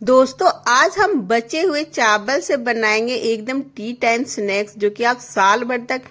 दोस्तों आज हम बचे हुए चावल से बनाएंगे एकदम टी टाइम स्नैक्स, जो कि आप साल भर तक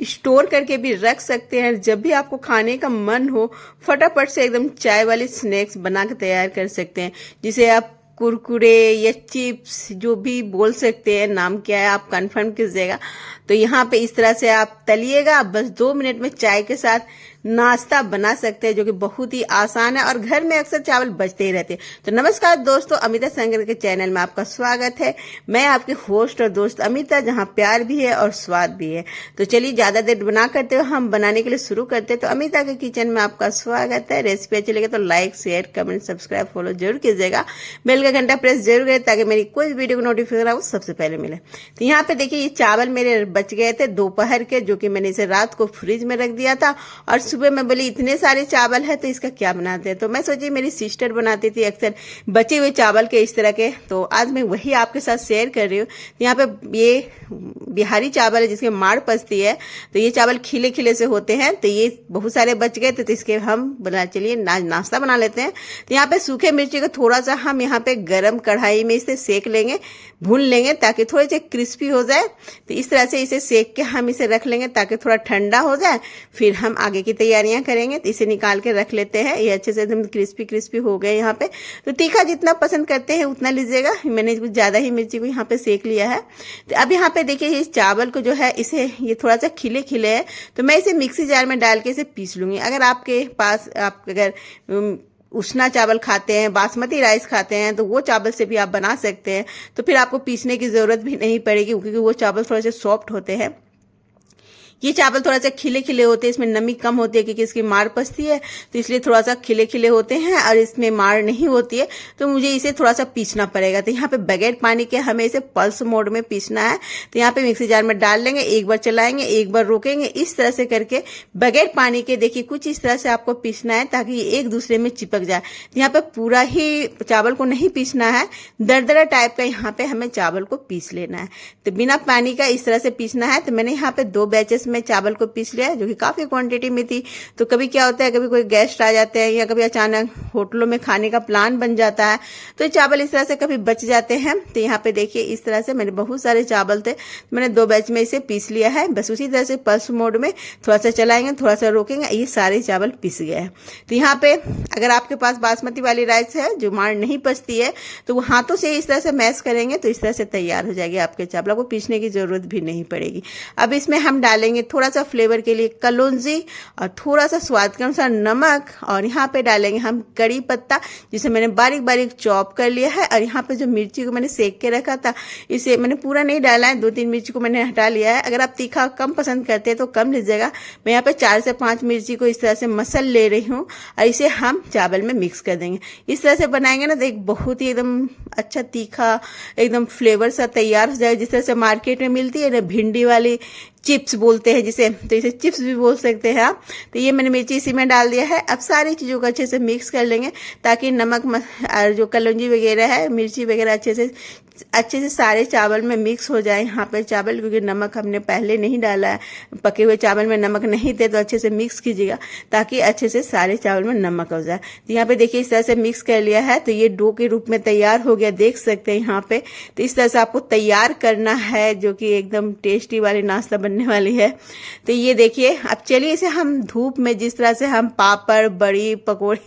स्टोर करके भी रख सकते हैं। जब भी आपको खाने का मन हो फटाफट से एकदम चाय वाली स्नैक्स बना के तैयार कर सकते हैं, जिसे आप कुरकुरे या चिप्स जो भी बोल सकते हैं, नाम क्या है आप कंफर्म कीजिएगा। तो यहाँ पे इस तरह से आप तलिएगा, बस 2 मिनट में चाय के साथ नाश्ता बना सकते हैं, जो कि बहुत ही आसान है और घर में अक्सर चावल बचते ही रहते हैं। तो नमस्कार दोस्तों, अमिता संगर के चैनल में आपका स्वागत है। मैं आपकी होस्ट और दोस्त अमिता, जहां प्यार भी है और स्वाद भी है। तो चलिए ज्यादा देर बना करते हुए हम बनाने के लिए शुरू करते हैं। तो अमिता के किचन में आपका स्वागत है। रेसिपी अच्छी लगे तो like share comment subscribe follow जरूर कीजिएगा। बेल का घंटा प्रेस जरूर करें ताकि मेरी कोई वीडियो को नोटिफिकेशन आपको सबसे पहले मिले। तो यहाँ पे देखिए, ये चावल मेरे बच गए थे दोपहर के, जो कि मैंने इसे रात को फ्रिज में रख दिया था और सुबह मैं बोली इतने सारे चावल है तो इसका क्या बनाते हैं। तो मैं सोची मेरी सिस्टर बनाती थी अक्सर बचे हुए चावल के इस तरह के, तो आज मैं वही आपके साथ शेयर कर रही हूँ। तो यहाँ पे ये बिहारी चावल है जिसके माड़ पसती है, तो ये चावल खिले खिले से होते हैं। तो ये बहुत सारे बच गए थे, तो इसके हम चलिए नाश्ता बना लेते हैं। तो यहाँ पे सूखे मिर्ची को थोड़ा सा हम यहाँ पे गरम कढ़ाई में इसे सेक लेंगे, भून लेंगे ताकि थोड़े से क्रिस्पी हो जाए। तो इस तरह से इसे सेक के हम इसे रख लेंगे ताकि थोड़ा ठंडा हो जाए, फिर हम आगे की तैयारियां करेंगे। तो इसे निकाल के रख लेते हैं। ये अच्छे से एकदम क्रिस्पी क्रिस्पी हो गए यहाँ पे। तो तीखा जितना पसंद करते हैं उतना लीजिएगा, मैंने कुछ ज्यादा ही मिर्ची को यहाँ पे सेक लिया है। तो अब यहाँ पे देखिए, इस चावल को जो है इसे ये थोड़ा सा खिले खिले है, तो मैं इसे मिक्सी जार में डाल के इसे पीस लूंगी। अगर आपके पास आप अगर उसना चावल खाते हैं, बासमती राइस खाते हैं, तो वो चावल से भी आप बना सकते हैं। तो फिर आपको पीसने की जरूरत भी नहीं पड़ेगी, क्योंकि वो चावल थोड़े से सॉफ्ट होते हैं। ये चावल थोड़ा सा खिले खिले होते हैं, इसमें नमी कम होती है क्योंकि इसकी माड़ पसती है, तो इसलिए थोड़ा सा खिले खिले होते हैं और इसमें माड़ नहीं होती है, तो मुझे इसे थोड़ा सा पीसना पड़ेगा। तो यहाँ पे बगैर पानी के हमें इसे पल्स मोड में पीसना है। तो यहाँ पे मिक्सी जार में डाल लेंगे, एक बार चलाएंगे एक बार रोकेंगे, इस तरह से करके बगैर पानी के देखिए कुछ इस तरह से आपको पीसना है ताकि ये एक दूसरे में चिपक जाए। तो यहाँ पे पूरा ही चावल को नहीं पीसना है, दरदरा टाइप का यहाँ पे हमें चावल को पीस लेना है। तो बिना पानी का इस तरह से पीसना है। तो मैंने यहाँ पे 2 बैचेस में चावल को पीस लिया है, जो कि काफी क्वांटिटी में थी। तो कभी क्या होता है, कभी कोई गेस्ट आ जाते हैं या कभी अचानक होटलों में खाने का प्लान बन जाता है, तो चावल इस तरह से कभी बच जाते हैं। तो यहाँ पे देखिए इस तरह से मैंने बहुत सारे चावल थे, मैंने 2 बैच में इसे पीस लिया है। बस उसी तरह से पल्स मोड में थोड़ा सा चलाएंगे थोड़ा सा रोकेंगे, ये सारे चावल पिस गए हैं। तो यहाँ पे अगर आपके पास बासमती वाली राइस है जो माड़ नहीं पसती है, तो वो हाथों से इस तरह से मैश करेंगे तो इस तरह से तैयार हो जाएगी आपके चावल, को पीसने की जरूरत भी नहीं पड़ेगी। अब इसमें हम डालेंगे थोड़ा सा फ्लेवर के लिए कलौंजी और थोड़ा सा स्वाद के अनुसार नमक, और यहाँ पे डालेंगे हम कड़ी पत्ता जिसे मैंने बारीक बारीक चॉप कर लिया है। और यहाँ पे जो मिर्ची को मैंने सेक के रखा था, इसे मैंने पूरा नहीं डाला है, 2-3 मिर्ची को मैंने हटा लिया है। अगर आप तीखा कम पसंद करते हैं तो कम लीजिएगा। मैं यहाँ पे 4 से 5 मिर्ची को इस तरह से मसल ले रही हूँ और इसे हम चावल में मिक्स कर देंगे। इस तरह से बनाएंगे ना तो एक बहुत ही एकदम अच्छा तीखा एकदम फ्लेवर सा तैयार हो जाएगा, जिस तरह से मार्केट में मिलती है ना भिंडी वाली चिप्स बोलते हैं जिसे, तो इसे चिप्स भी बोल सकते हैं आप। तो ये मैंने मिर्ची इसी में डाल दिया है। अब सारी चीज़ों को अच्छे से मिक्स कर लेंगे ताकि नमक और जो कलौंजी वगैरह है, मिर्ची वगैरह अच्छे से सारे चावल में मिक्स हो जाए। यहाँ पे चावल क्योंकि नमक हमने पहले नहीं डाला है, पके हुए चावल में नमक नहीं थे, तो अच्छे से मिक्स कीजिएगा ताकि अच्छे से सारे चावल में नमक हो जाए। तो यहाँ पे देखिए इस तरह से मिक्स कर लिया है, तो ये डो के रूप में तैयार हो गया, देख सकते हैं यहाँ पे। तो इस तरह से आपको तैयार करना है, जो कि एकदम टेस्टी वाली नाश्ता बनने वाली है। तो ये देखिए, अब चलिए इसे हम धूप में जिस तरह से हम पापड़ बड़ी पकौड़ी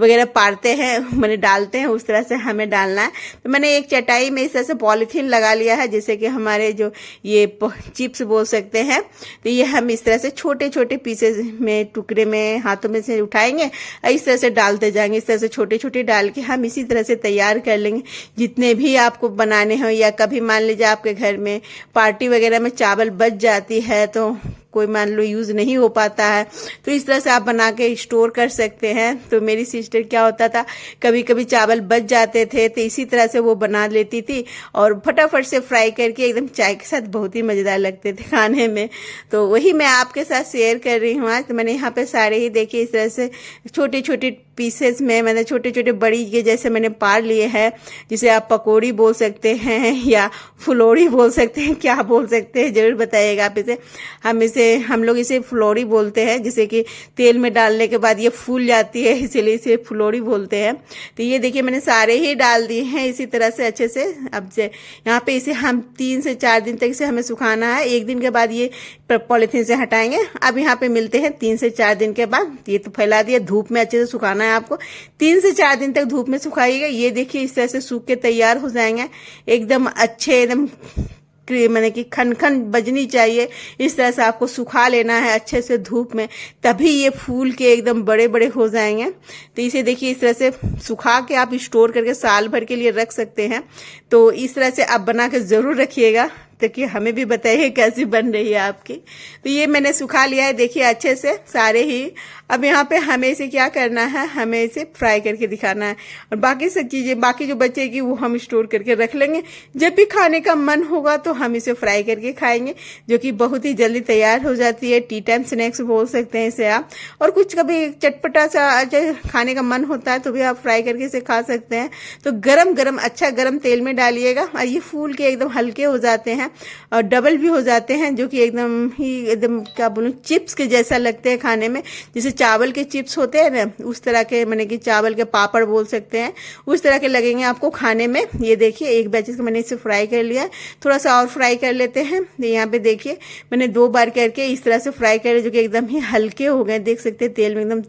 वगैरह पारते हैं मैंने डालते हैं, उस तरह से हमें डालना है। तो मैंने एक चटाई में इस तरह से पॉलीथीन लगा लिया है, जैसे कि हमारे जो ये चिप्स बोल सकते हैं। तो ये हम इस तरह से छोटे छोटे पीसेस में टुकड़े में हाथों में से उठाएंगे और इस तरह से डालते जाएंगे। इस तरह से छोटे छोटे डाल के हम इसी तरह से तैयार कर लेंगे जितने भी आपको बनाने हो। या कभी मान लीजिए आपके घर में पार्टी वगैरह में चावल बच जाती है, तो कोई मान लो यूज नहीं हो पाता है, तो इस तरह से आप बना के स्टोर कर सकते हैं। तो मेरी सिस्टर क्या होता था, कभी कभी चावल बच जाते थे तो इसी तरह से वो बना लेती थी और फटाफट से फ्राई करके एकदम चाय के साथ बहुत ही मजेदार लगते थे खाने में। तो वही मैं आपके साथ शेयर कर रही हूँ आज। तो मैंने यहाँ पे सारे ही देखिए इस तरह से छोटे छोटे पीसेस में मैंने छोटे छोटे बड़ी के जैसे मैंने पार लिए हैं, जिसे आप पकौड़ी बोल सकते हैं या फुलौड़ी बोल सकते हैं, क्या बोल सकते हैं जरूर बताइएगा आप इसे। हम लोग इसे फुलौड़ी बोलते हैं, जिसे कि तेल में डालने के बाद ये फूल जाती है, इसीलिए इसे फुलौड़ी बोलते हैं। तो ये देखिए मैंने सारे ही डाल दिए हैं इसी तरह से अच्छे से। अब यहाँ पे इसे हम 3 से 4 दिन तक इसे हमें सुखाना है। 1 दिन के बाद ये पॉलिथीन से हटाएंगे। अब यहाँ पे मिलते हैं 3 से 4 दिन के बाद। ये तो फैला दिया, धूप में अच्छे से सुखाना है आपको। 3 से 4 दिन तक धूप में सुखाइएगा। ये देखिए इस तरह से सूख के तैयार हो जाएंगे, एकदम अच्छे, एकदम मैंने कि खन खन बजनी चाहिए। इस तरह से आपको सुखा लेना है अच्छे से धूप में, तभी ये फूल के एकदम बड़े बड़े हो जाएंगे। तो इसे देखिए इस तरह से सुखा के आप स्टोर करके साल भर के लिए रख सकते हैं। तो इस तरह से आप बना के जरूर रखिएगा, ताकि हमें भी बताइए कैसी बन रही है आपकी। तो ये मैंने सुखा लिया है देखिए अच्छे से सारे ही। अब यहाँ पे हमें इसे क्या करना है, हमें इसे फ्राई करके दिखाना है, और बाकी सब चीजें बाकी जो बचेगी वो हम स्टोर करके रख लेंगे। जब भी खाने का मन होगा तो हम इसे फ्राई करके खाएंगे, जो कि बहुत ही जल्दी तैयार हो जाती है। टी टाइम स्नैक्स बोल सकते हैं इसे आप। और कुछ कभी चटपटा सा खाने का मन होता है तो भी आप फ्राई करके इसे खा सकते हैं। तो गरम गरम अच्छा गरम तेल में डालिएगा, और ये फूल के एकदम हल्के हो जाते हैं और डबल भी हो जाते हैं, जो कि एकदम क्या बोलूं चिप्स के जैसा लगते हैं खाने में। जैसे चावल के चिप्स होते हैं ना, उस तरह के, मैंने कि चावल के पापड़ बोल सकते हैं, उस तरह के लगेंगे आपको खाने में। ये देखिए एक बैचेस को मैंने इसे फ्राई कर लिया है, थोड़ा सा और फ्राई कर लेते हैं। यहाँ पे देखिए मैंने 2 बार करके इस तरह से फ्राई कर, जो कि एकदम ही हल्के हो गए, देख सकते हैं तेल में एकदम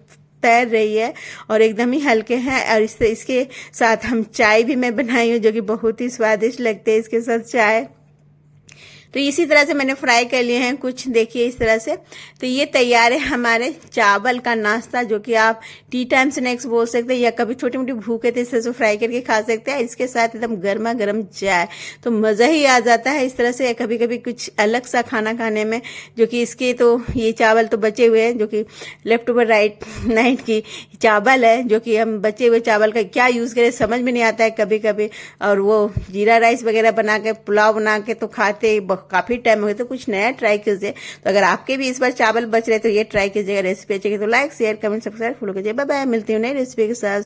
तैर रही है और एकदम ही हल्के हैं। और इसके साथ हम चाय भी मैं बनाई हूँ, जो कि बहुत ही स्वादिष्ट लगते हैं इसके साथ चाय। तो इसी तरह से मैंने फ्राई कर लिए हैं कुछ, देखिए इस तरह से। तो ये तैयार है हमारे चावल का नाश्ता, जो कि आप टी टाइम स्नैक्स बोल सकते हैं, या कभी छोटी मोटी भूखे थे इस तरह से फ्राई करके खा सकते हैं। इसके साथ एकदम गर्मा गर्म चाय, तो मज़ा ही आ जाता है इस तरह से कभी कभी कुछ अलग सा खाना खाने में। जो कि इसके तो ये चावल तो बचे हुए हैं, जो कि लेफ्ट ओवर राइट नाइट की चावल है, जो कि हम बचे हुए चावल का क्या यूज़ करें समझ में नहीं आता है कभी कभी। और वो जीरा राइस वगैरह बना के, पुलाव बना के तो खाते काफी टाइम हो गया, तो कुछ नया ट्राई कीजिए। तो अगर आपके भी इस बार चावल बच रहे तो ये ट्राई कीजिएगा। रेसिपी अच्छी तो like share comment subscribe follow कीजिए। बाय बाय, मिलती हूँ नई रेसिपी के साथ।